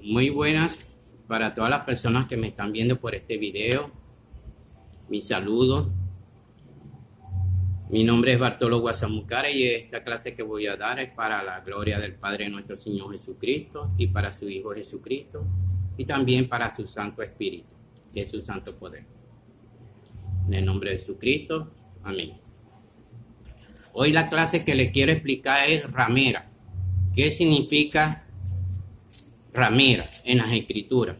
Muy buenas para todas las personas que me están viendo por este video. Mi saludo. Mi nombre es Bartolo Guasamucara y esta clase que voy a dar es para la gloria del Padre nuestro Señor Jesucristo y para su Hijo Jesucristo y también para su Santo Espíritu, que es su santo poder. En el nombre de Jesucristo, amén. Hoy la clase que les quiero explicar es ramera. ¿Qué significa ramera en las Escrituras?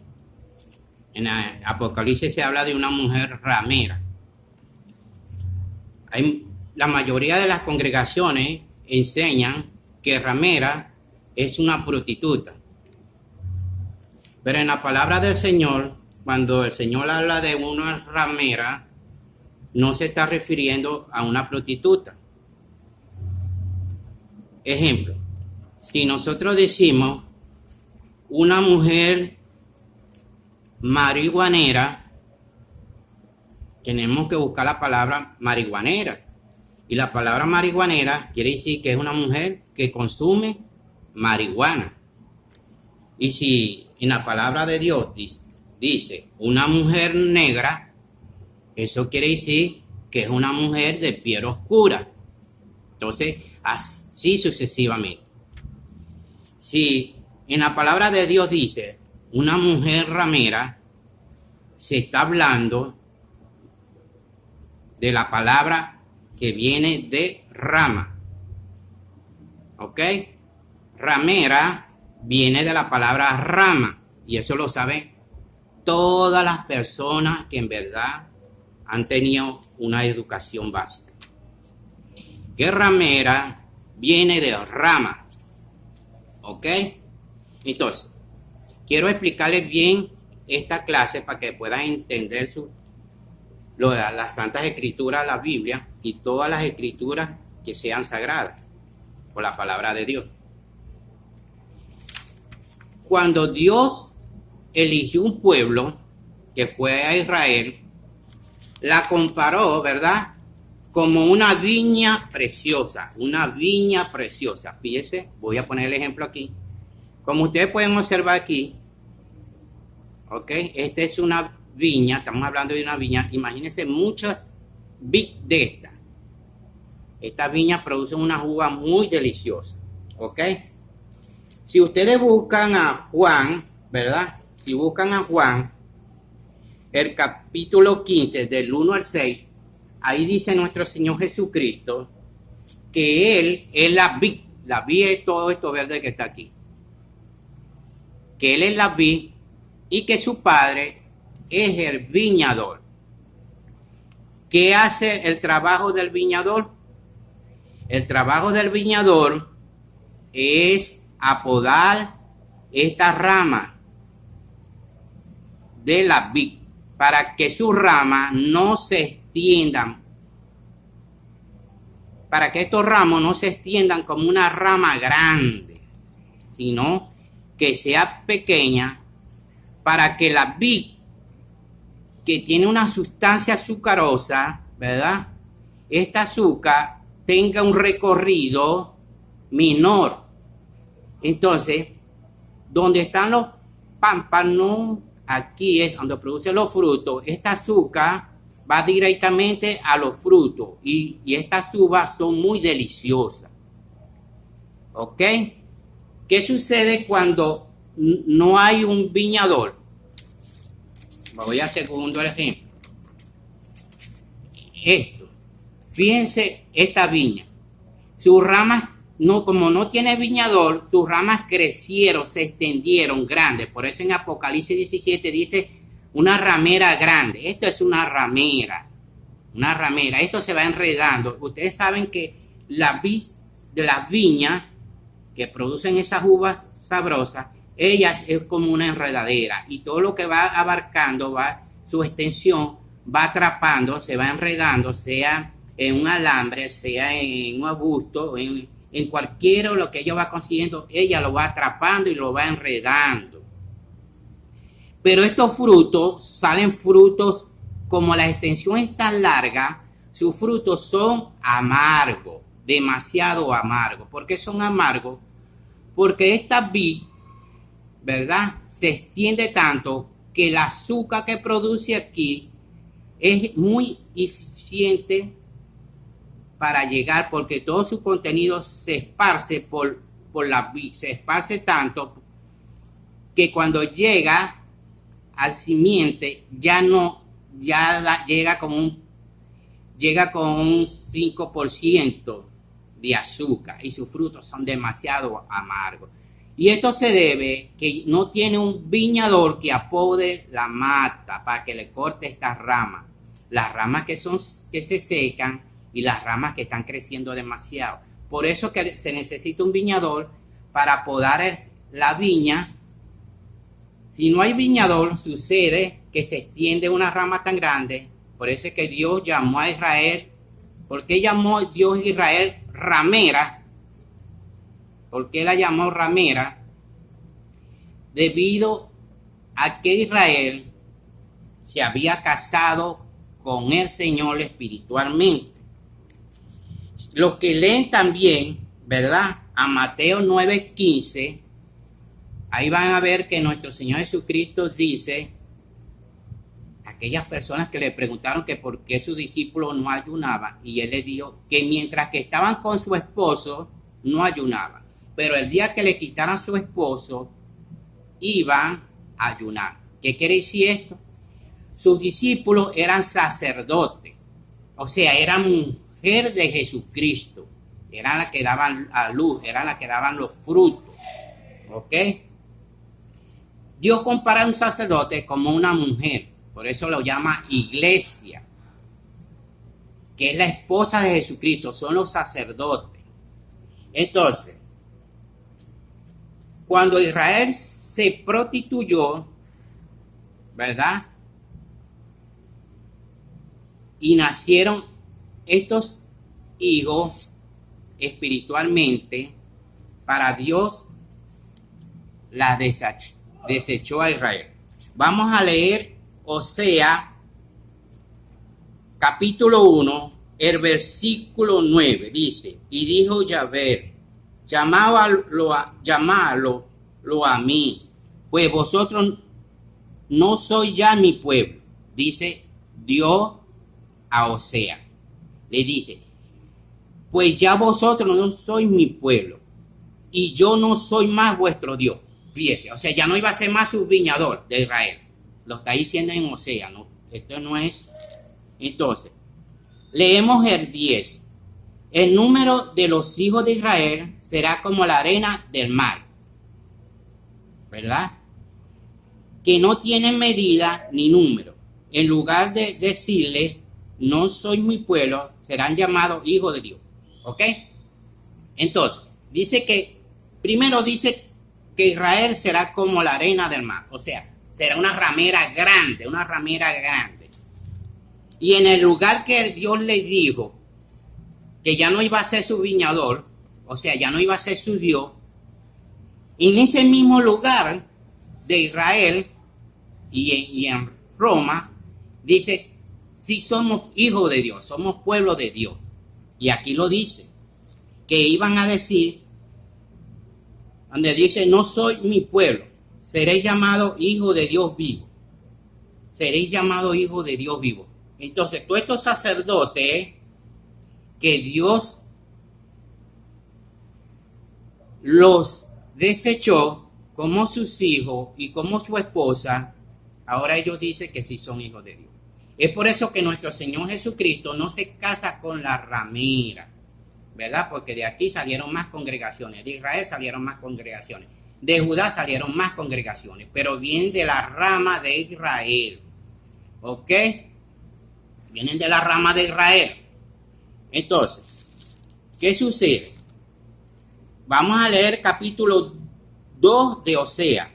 En Apocalipsis se habla de una mujer ramera. La mayoría de las congregaciones enseñan que ramera es una prostituta. Pero en la palabra del Señor, cuando el Señor habla de una ramera, no se está refiriendo a una prostituta. Ejemplo, si nosotros decimos una mujer marihuanera, tenemos que buscar la palabra marihuanera. Y la palabra marihuanera quiere decir que es una mujer que consume marihuana. Y si en la palabra de Dios dice una mujer negra, eso quiere decir que es una mujer de piel oscura. Entonces, así sucesivamente. Si en la palabra de Dios dice una mujer ramera, se está hablando de la palabra que viene de rama. ¿Ok? Ramera viene de la palabra rama. Y eso lo saben todas las personas que en verdad han tenido una educación básica. Que ramera viene de rama. ¿Ok? Entonces, quiero explicarles bien esta clase para que puedan entender las Santas Escrituras, la Biblia y todas las escrituras que sean sagradas por la palabra de Dios. Cuando Dios eligió un pueblo que fue a Israel, la comparó, ¿verdad?, como una viña preciosa, Fíjense, voy a poner el ejemplo aquí. Como ustedes pueden observar aquí, ¿ok? Esta es una viña, estamos hablando de una viña. Imagínense muchas vid de esta. Esta viña produce una uva muy deliciosa, ¿ok? Si ustedes buscan a Juan, ¿verdad? Si buscan a Juan, el capítulo 15, del 1 al 6, ahí dice nuestro Señor Jesucristo que Él es la vid es todo esto verde que está aquí. Que Él es la vid y que su Padre es el viñador. ¿Qué hace el trabajo del viñador? El trabajo del viñador es apodar esta rama de la vid para que sus ramas no se extiendan, para que estos ramos no se extiendan como una rama grande, sino que sea pequeña, para que la vid, que tiene una sustancia azucarosa, ¿verdad?, este azúcar tenga un recorrido menor. Entonces, donde están los pámpanos, aquí es donde producen los frutos. Este azúcar va directamente a los frutos y estas uvas son muy deliciosas. ¿Ok? ¿Qué sucede cuando no hay un viñador? Voy a segundo ejemplo. Esto. Fíjense esta viña. Sus ramas, como no tiene viñador, sus ramas crecieron, se extendieron grandes. Por eso en Apocalipsis 17 dice una ramera grande. Esto es una ramera. Una ramera. Esto se va enredando. Ustedes saben que la vid de las viñas que producen esas uvas sabrosas, ellas es como una enredadera. Y todo lo que va abarcando, su extensión, va atrapando, se va enredando, sea en un alambre, sea en un arbusto, en cualquiera lo que ella va consiguiendo, ella lo va atrapando y lo va enredando. Pero estos frutos, salen frutos, como la extensión es tan larga, sus frutos son amargos, demasiado amargos. ¿Por qué son amargos? Porque esta vid ¿verdad? Se extiende tanto que el azúcar que produce aquí es muy eficiente para llegar, porque todo su contenido se esparce se esparce tanto que cuando llega al simiente llega con un 5% de azúcar y sus frutos son demasiado amargos. Y esto se debe que no tiene un viñador que apode la mata para que le corte estas ramas. Las ramas que se secan y las ramas que están creciendo demasiado. Por eso que se necesita un viñador para podar la viña. Si no hay viñador, sucede que se extiende una rama tan grande. Por eso es que Dios llamó a Israel. ¿Por qué llamó Dios a Israel ramera? ¿Por qué la llamó ramera? Debido a que Israel se había casado con el Señor espiritualmente. Los que leen también, ¿verdad? A Mateo 9:15, ahí van a ver que nuestro Señor Jesucristo dice, aquellas personas que le preguntaron que por qué sus discípulos no ayunaban, y él les dijo que mientras que estaban con su esposo, no ayunaban. Pero el día que le quitaran su esposo, iban a ayunar. ¿Qué quiere decir esto? Sus discípulos eran sacerdotes, o sea, eran mujeres de Jesucristo, eran las que daban a luz, eran las que daban los frutos, ¿ok? Dios compara a un sacerdote como una mujer, por eso lo llama iglesia, que es la esposa de Jesucristo, son los sacerdotes. Entonces, cuando Israel se prostituyó, ¿verdad? Y nacieron estos hijos espiritualmente, para Dios las desechó a Israel. Vamos a leer Osea capítulo 1, el versículo 9, dice, y dijo Yahvé, llamadlo a mí, pues vosotros no sois ya mi pueblo, dice Dios a Osea. Le dice, pues ya vosotros no sois mi pueblo, y yo no soy más vuestro Dios. Fíjese, o sea, ya no iba a ser más su viñador de Israel. Lo está diciendo en Osea, ¿no? Esto no es. Entonces, leemos el 10. El número de los hijos de Israel será como la arena del mar, ¿verdad? Que no tienen medida ni número. En lugar de decirles, no soy mi pueblo, serán llamados hijos de Dios. ¿Ok? Entonces, primero dice que Israel será como la arena del mar. O sea, será una ramera grande. Y en el lugar que Dios le dijo que ya no iba a ser su viñador, o sea, ya no iba a ser su Dios, en ese mismo lugar de Israel y en Roma, dice, sí somos hijos de Dios, somos pueblo de Dios. Y aquí lo dice, que iban a decir, donde dice, no soy mi pueblo, seréis llamados hijos de Dios vivo. Seréis llamados hijos de Dios vivo. Entonces, todos estos sacerdotes que Dios los desechó como sus hijos y como su esposa, ahora ellos dicen que sí son hijos de Dios. Es por eso que nuestro Señor Jesucristo no se casa con la ramera, ¿verdad? Porque de aquí salieron más congregaciones, de Israel salieron más congregaciones, de Judá salieron más congregaciones, pero vienen de la rama de Israel, ¿ok? Vienen de la rama de Israel. Entonces, ¿qué sucede? Vamos a leer capítulo 2 de Osea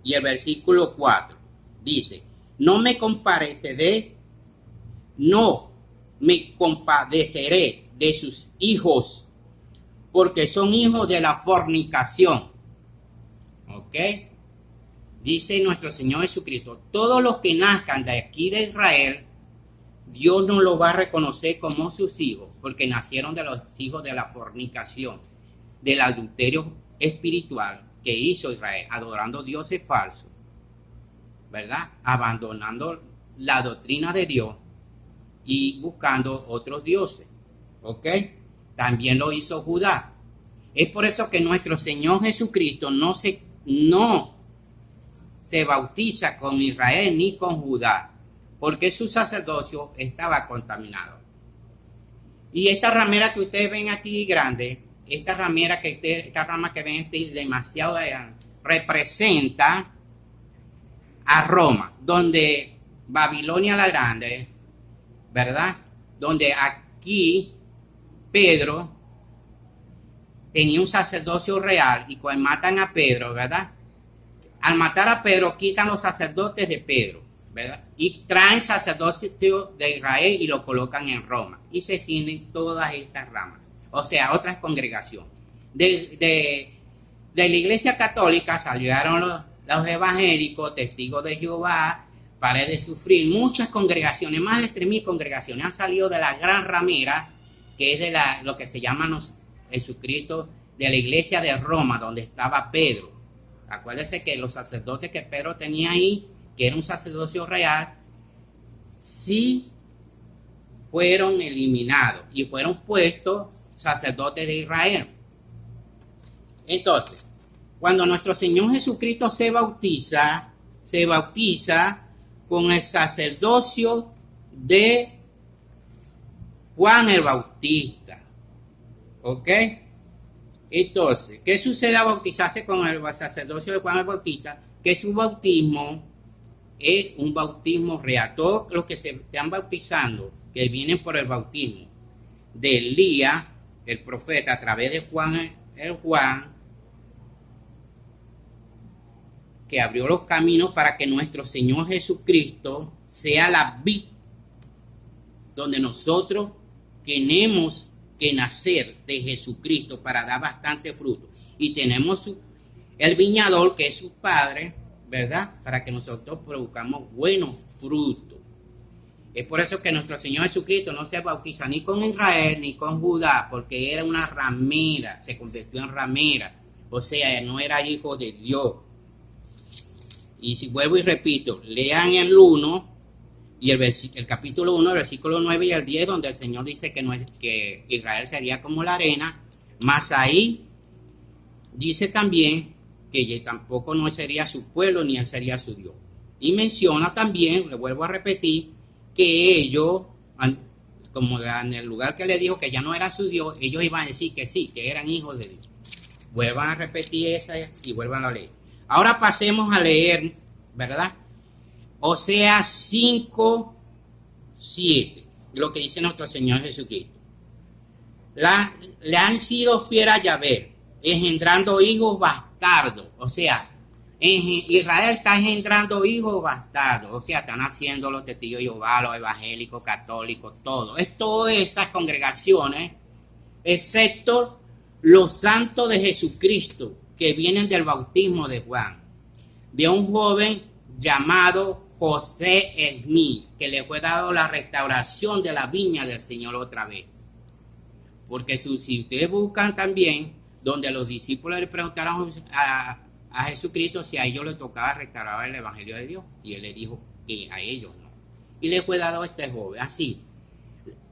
y el versículo 4. Dice, no me compadeceré de sus hijos, porque son hijos de la fornicación. ¿Ok? Dice nuestro Señor Jesucristo, todos los que nazcan de aquí de Israel, Dios no los va a reconocer como sus hijos, porque nacieron de los hijos de la fornicación, del adulterio espiritual, que hizo Israel, adorando dioses falsos, ¿verdad? Abandonando la doctrina de Dios y buscando otros dioses, ¿ok? También lo hizo Judá. Es por eso que nuestro Señor Jesucristo no se bautiza con Israel ni con Judá, porque su sacerdocio estaba contaminado. Y esta ramera que ustedes ven aquí grande, esta rama que ven aquí demasiado representa a Roma, donde Babilonia la Grande, ¿verdad? Donde aquí Pedro tenía un sacerdocio real y cuando matan a Pedro, ¿verdad? Al matar a Pedro quitan los sacerdotes de Pedro, ¿verdad? Y traen sacerdocio de Israel y lo colocan en Roma. Y se extienden todas estas ramas. O sea, otras congregaciones. De la iglesia católica salieron los evangélicos, testigos de Jehová, Pared de Sufrir, muchas congregaciones, más de 3.000 congregaciones han salido de la gran ramera, que es de lo que se llama Jesucristo, de la iglesia de Roma, donde estaba Pedro. Acuérdense que los sacerdotes que Pedro tenía ahí, que era un sacerdocio real, sí fueron eliminados y fueron puestos sacerdotes de Israel. Entonces, cuando nuestro Señor Jesucristo se bautiza con el sacerdocio de Juan el Bautista. ¿Ok? Entonces, ¿qué sucede a bautizarse con el sacerdocio de Juan el Bautista? Que su bautismo es un bautismo real. Todos los que se están bautizando, que vienen por el bautismo de Elías, el profeta, a través de Juan, que abrió los caminos para que nuestro Señor Jesucristo sea la vid donde nosotros tenemos que nacer de Jesucristo para dar bastante fruto. Y tenemos el viñador, que es su Padre, ¿verdad? Para que nosotros produzcamos buenos frutos. Es por eso que nuestro Señor Jesucristo no se bautiza ni con Israel ni con Judá, porque era una ramera, se convirtió en ramera. O sea, no era hijo de Dios. Y si vuelvo y repito, lean el 1 y el capítulo 1, el versículo 9 y el 10, donde el Señor dice que Israel sería como la arena, más ahí dice también que tampoco no sería su pueblo ni él sería su Dios. Y menciona también, le vuelvo a repetir, que ellos, como en el lugar que le dijo que ya no era su Dios, ellos iban a decir que sí, que eran hijos de Dios. Vuelvan a repetir esa y vuelvan a leer. Ahora pasemos a leer, ¿verdad? Oseas 5, 7, lo que dice nuestro Señor Jesucristo. Le han sido fiel a Yahvé, engendrando hijos bastardos. O sea, Israel está engendrando hijos bastardos. O sea, están haciendo los testigos de Jehová, los evangélicos, católicos, todo. Es todas esas congregaciones, excepto los santos de Jesucristo, que vienen del bautismo de Juan, de un joven llamado José Esmí, que le fue dado la restauración de la viña del Señor otra vez. Porque si ustedes buscan también, donde los discípulos le preguntaron a Jesucristo si a ellos les tocaba restaurar el evangelio de Dios, y él le dijo que a ellos no. Y le fue dado a este joven. Así,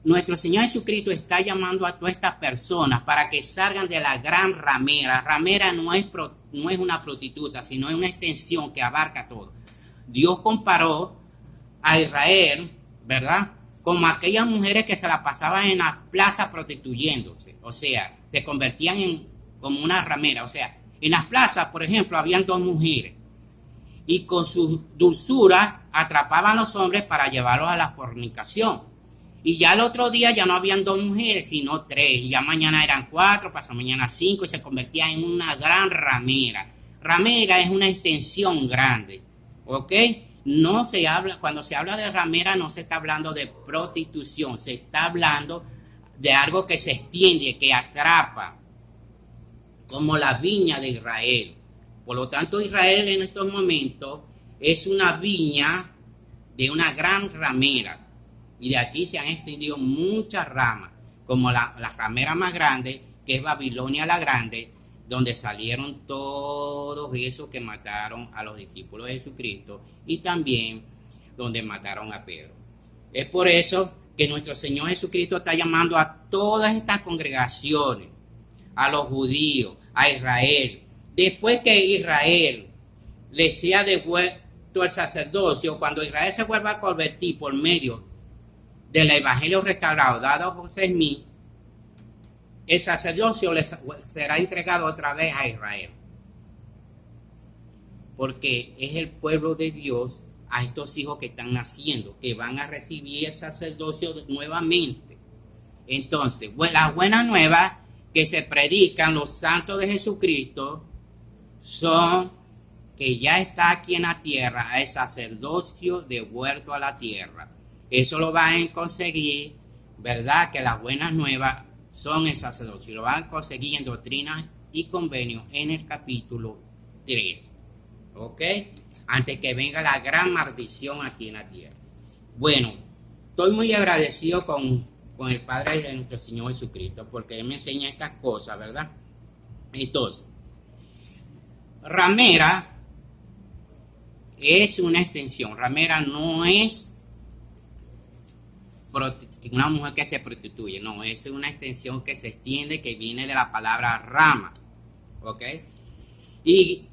nuestro Señor Jesucristo está llamando a todas estas personas para que salgan de la gran ramera. Ramera no es una prostituta, sino es una extensión que abarca todo. Dios comparó a Israel, ¿verdad?, como aquellas mujeres que se la pasaban en las plazas prostituyéndose. O sea, se convertían como una ramera. O sea, en las plazas, por ejemplo, habían 2 mujeres. Y con su dulzura atrapaban a los hombres para llevarlos a la fornicación. Y ya el otro día ya no habían 2 mujeres, sino 3. Y ya mañana eran 4, pasado mañana 5, y se convertía en una gran ramera. Ramera es una extensión grande, ¿ok? No se habla, cuando se habla de ramera no se está hablando de prostitución, se está hablando de algo que se extiende, que atrapa, como la viña de Israel. Por lo tanto, Israel en estos momentos es una viña de una gran ramera. Y de aquí se han extendido muchas ramas, como la ramera más grande, que es Babilonia la Grande, donde salieron todos esos que mataron a los discípulos de Jesucristo y también donde mataron a Pedro. Es por eso que nuestro Señor Jesucristo está llamando a todas estas congregaciones, a los judíos, a Israel. Después que Israel le sea devuelto el sacerdocio, cuando Israel se vuelva a convertir por medio del evangelio restaurado dado a José Smith, el sacerdocio será entregado otra vez a Israel. Porque es el pueblo de Dios, a estos hijos que están naciendo, que van a recibir el sacerdocio nuevamente. Entonces, las buenas nuevas que se predican los santos de Jesucristo son que ya está aquí en la tierra el sacerdocio devuelto a la tierra. Eso lo van a conseguir, ¿verdad? Que las buenas nuevas son el sacerdocio. Lo van a conseguir en Doctrinas y Convenios en el capítulo 3. ¿Ok? Antes que venga la gran maldición aquí en la tierra. Bueno, estoy muy agradecido con el Padre de nuestro Señor Jesucristo, porque Él me enseña estas cosas, ¿verdad? Entonces, ramera es una extensión. Ramera no es una mujer que se prostituye, no, es una extensión que se extiende, que viene de la palabra rama, ¿ok? Y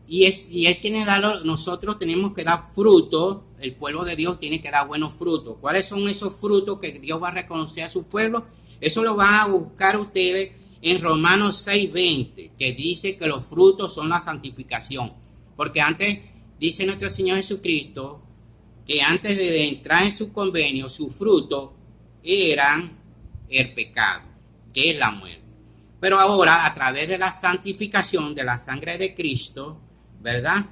Él tiene que dar, nosotros tenemos que dar fruto, el pueblo de Dios tiene que dar buenos frutos. ¿Cuáles son esos frutos que Dios va a reconocer a su pueblo? Eso lo van a buscar ustedes en Romanos 6:20, que dice que los frutos son la santificación. Porque antes, dice nuestro Señor Jesucristo, que antes de entrar en su convenio, su fruto eran el pecado, que es la muerte. Pero ahora, a través de la santificación de la sangre de Cristo, ¿verdad?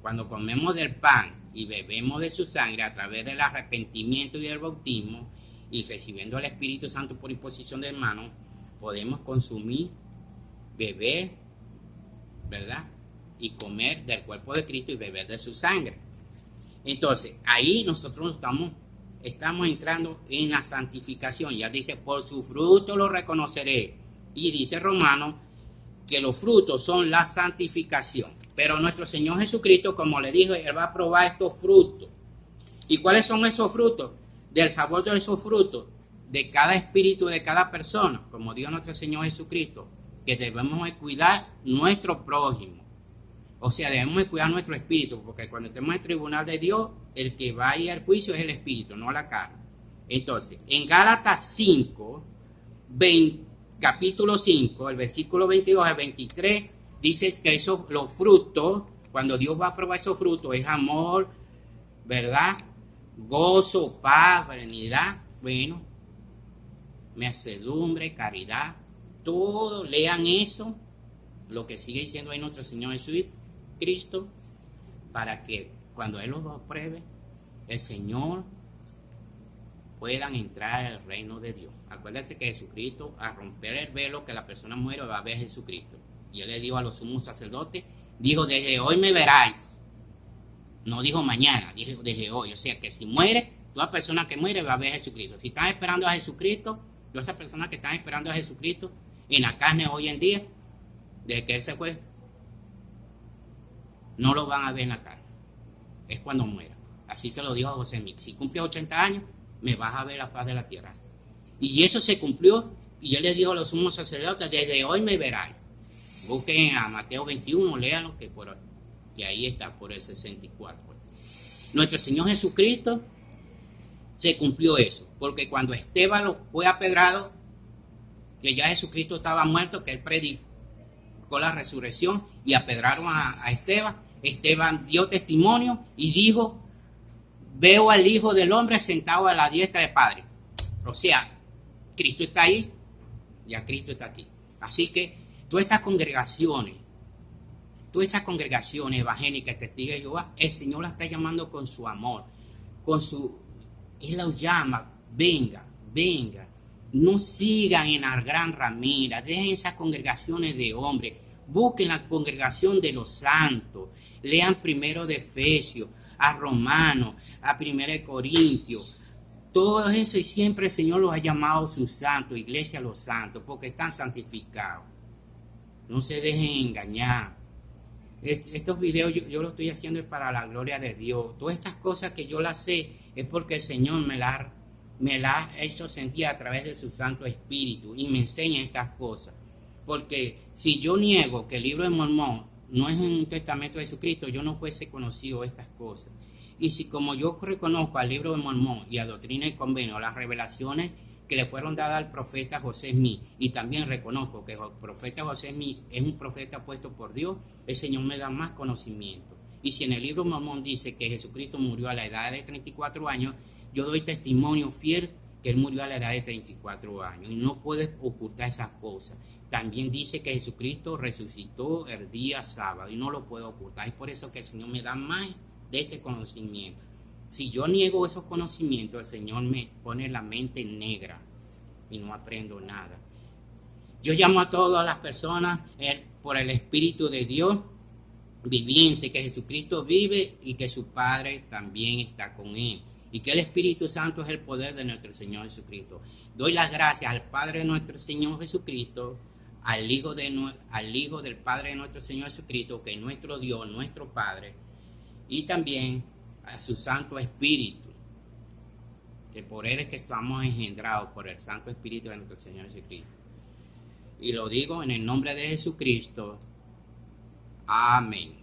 Cuando comemos del pan y bebemos de su sangre a través del arrepentimiento y del bautismo y recibiendo el Espíritu Santo por imposición de manos, podemos consumir, beber, ¿verdad? Y comer del cuerpo de Cristo y beber de su sangre. Entonces, ahí nosotros estamos entrando en la santificación. Ya dice, por su fruto lo reconoceré. Y dice Romano que los frutos son la santificación. Pero nuestro Señor Jesucristo, como le dijo, Él va a probar estos frutos. ¿Y cuáles son esos frutos? Del sabor de esos frutos, de cada espíritu de cada persona, como dijo nuestro Señor Jesucristo, que debemos de cuidar nuestro prójimo. O sea, debemos de cuidar nuestro espíritu, porque cuando estemos en el tribunal de Dios, el que va a ir al juicio es el espíritu, no la carne. Entonces, en Gálatas 5, capítulo 5, el versículo 22 al 23, dice que los frutos, cuando Dios va a probar esos frutos, es amor, ¿verdad? Gozo, paz, serenidad, bueno, mansedumbre, caridad, todo, lean eso, lo que sigue diciendo ahí nuestro Señor Jesucristo, para que cuando Él los apruebe, el Señor puedan entrar al reino de Dios. Acuérdense que Jesucristo, a romper el velo que la persona muere, va a ver a Jesucristo. Y Él le dijo a los sumos sacerdotes, dijo, desde hoy me veráis. No dijo mañana, dijo desde hoy. O sea que si muere, toda persona que muere va a ver a Jesucristo. Si están esperando a Jesucristo, todas esas personas que están esperando a Jesucristo en la carne hoy en día, desde que Él se fue, no lo van a ver en la carne. Es cuando muera. Así se lo dijo a José Smith. Si cumple 80 años, me vas a ver la paz de la tierra. Y eso se cumplió. Y Él le dijo a los sumos sacerdotes, desde hoy me verán. Busquen a Mateo 21, léanlo, que ahí está, por el 64. Nuestro Señor Jesucristo se cumplió eso. Porque cuando Esteban fue apedrado, que ya Jesucristo estaba muerto, que Él predicó la resurrección y apedraron a Esteban. Esteban dio testimonio y dijo, veo al Hijo del Hombre sentado a la diestra del Padre. O sea, Cristo está ahí, ya Cristo está aquí. Así que todas esas congregaciones evangélicas, testigos de Jehová, el Señor las está llamando con su amor, Él los llama, venga, no sigan en la gran ramera, dejen esas congregaciones de hombres, busquen la congregación de los santos, lean primero de Efesios, a Romanos, a 1 Corintios, todo eso, y siempre el Señor los ha llamado sus santos, iglesia los santos, porque están santificados. No se dejen engañar. Estos videos yo lo estoy haciendo para la gloria de Dios. Todas estas cosas que yo las sé es porque el Señor me las ha hecho sentir a través de su Santo Espíritu y me enseña estas cosas. Porque si yo niego que el libro de Mormón no es un testamento de Jesucristo, yo no fuese conocido estas cosas. Y si como yo reconozco al libro de Mormón y a Doctrina y Convenio, las revelaciones que le fueron dadas al profeta José Smith, y también reconozco que el profeta José Smith es un profeta puesto por Dios, el Señor me da más conocimiento. Y si en el libro de Mormón dice que Jesucristo murió a la edad de 34 años, yo doy testimonio fiel que Él murió a la edad de 34 años. Y no puedes ocultar esas cosas. También dice que Jesucristo resucitó el día sábado y no lo puedo ocultar. Es por eso que el Señor me da más de este conocimiento. Si yo niego esos conocimientos, el Señor me pone la mente negra y no aprendo nada. Yo llamo a todas las personas por el Espíritu de Dios viviente, que Jesucristo vive y que su Padre también está con Él. Y que el Espíritu Santo es el poder de nuestro Señor Jesucristo. Doy las gracias al Padre de nuestro Señor Jesucristo, al Hijo del Padre de nuestro Señor Jesucristo, que es nuestro Dios, nuestro Padre, y también a su Santo Espíritu, que por Él es que estamos engendrados por el Santo Espíritu de nuestro Señor Jesucristo. Y lo digo en el nombre de Jesucristo. Amén.